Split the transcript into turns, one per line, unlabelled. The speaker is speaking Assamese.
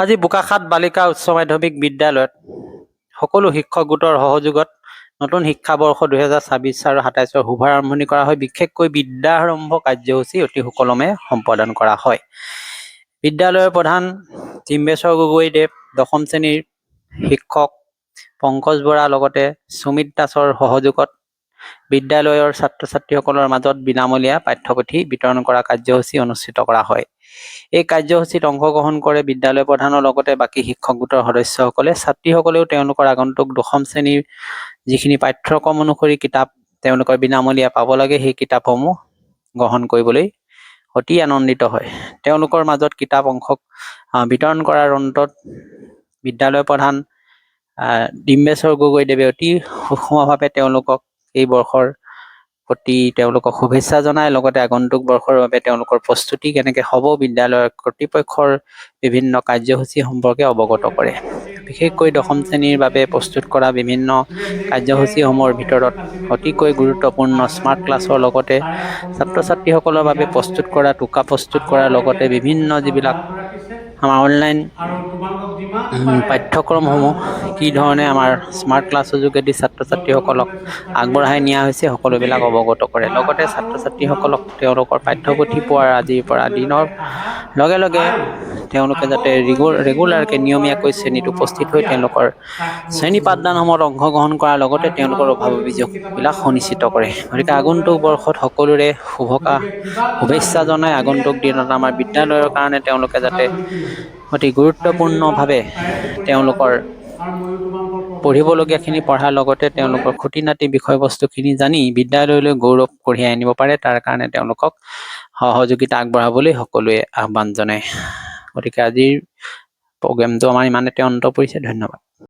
আজি বোকাখাত বালিকা উচ্চ মাধ্যমিক বিদ্যালয়ত সকলো শিক্ষক গোটৰ সহযোগত নতুন শিক্ষাবৰ্ষ 2026 আৰু 27ৰ শুভাৰম্ভণি কৰা হয়। বিশেষকৈ বিদ্যাৰম্ভ কাৰ্যসূচী অতি সুকলমে সম্পাদন কৰা হয়। বিদ্যালয়ৰ প্ৰধান ডিম্বেশ্বৰ গগৈদেৱ, দশম শ্ৰেণীৰ শিক্ষক পংকজ বৰা লগতে সুমিত দাসৰ সহযোগত বিদ্যালয়ৰ ছাত্ৰ-ছাত্ৰীসকলৰ মাজত বিনামূলীয়া পাঠ্যপুথি বিতৰণ কৰা কাৰ্যসূচী অনুষ্ঠিত কৰা হয়। এই কাৰ্যসূচীত অংশগ্ৰহণ কৰে বিদ্যালয় প্ৰধানৰ লগতে বাকী শিক্ষক গোটৰ সদস্যসকলে। ছাত্ৰীসকলেও তেওঁলোকৰ আগন্তুক দশম শ্ৰেণীৰ যিখিনি পাঠ্যক্ৰম অনুসৰি কিতাপ তেওঁলোকৰ বিনামূলীয়া পাব লাগে, সেই কিতাপসমূহ গ্ৰহণ কৰিবলৈ অতি আনন্দিত হয়। তেওঁলোকৰ মাজত কিতাপ বিতৰণ কৰাৰ অন্তত বিদ্যালয় প্ৰধান ডিম্বেশ্বৰ গগৈদেৱে অতি সূক্ষ্মভাৱে তেওঁলোকক এই বৰ্ষৰ প্ৰতি তেওঁলোকক শুভেচ্ছা জনায়। লগতে আগন্তুক বৰ্ষৰ বাবে তেওঁলোকৰ প্ৰস্তুতি কেনেকৈ হ'ব, বিদ্যালয়ৰ কৰ্তৃপক্ষৰ বিভিন্ন কাৰ্যসূচী সম্পৰ্কে অৱগত কৰে। বিশেষকৈ দশম শ্ৰেণীৰ বাবে প্ৰস্তুত কৰা বিভিন্ন কাৰ্যসূচীসমূহৰ ভিতৰত অতিকৈ গুৰুত্বপূৰ্ণ স্মাৰ্ট ক্লাছৰ লগতে ছাত্ৰ-ছাত্ৰীসকলৰ বাবে প্ৰস্তুত কৰা টোকা প্ৰস্তুত কৰাৰ লগতে বিভিন্ন যিবিলাক আমাৰ অনলাইন পাঠ্যক্ৰমসমূহ কি ধৰণে আমাৰ স্মাৰ্ট ক্লাছৰ যোগেদি ছাত্ৰ-ছাত্ৰীসকলক আগবঢ়াই নিয়া হৈছে সকলোবিলাক অৱগত কৰে। লগতে ছাত্ৰ-ছাত্ৰীসকলক তেওঁলোকৰ পাঠ্যপুথি পোৱাৰ আজিৰ পৰা দিনৰ লগে লগে তেওঁলোকে যাতে ৰেগুলাৰকৈ নিয়মীয়াকৈ শ্ৰেণীত উপস্থিত হৈ তেওঁলোকৰ শ্ৰেণী পাঠদানসমূহত অংশগ্ৰহণ কৰাৰ লগতে তেওঁলোকৰ অভাৱ অভিযোগবিলাক সুনিশ্চিত কৰে। গতিকে আগন্তুক বৰ্ষত সকলোৰে শুভেচ্ছা জনাই আগন্তুক দিনত আমাৰ বিদ্যালয়ৰ কাৰণে তেওঁলোকে যাতে অতি গুৰুত্বপূৰ্ণভাৱে তেওঁলোকৰ পঢ়িবলগীয়াখিনি পঢ়াৰ লগতে তেওঁলোকৰ খুঁটি-নাটি বিষয়বস্তুখিনি জানি বিদ্যালয়লৈ গৌৰৱ কঢ়িয়াই আনিব পাৰে, তাৰ কাৰণে তেওঁলোকক সহযোগিতা আগবঢ়াবলৈ সকলোৱে আহ্বান জনায়। গতিকে আজিৰ প্ৰগ্ৰেমটো আমাৰ ইমানতে অন্ত পৰিছে। ধন্যবাদ।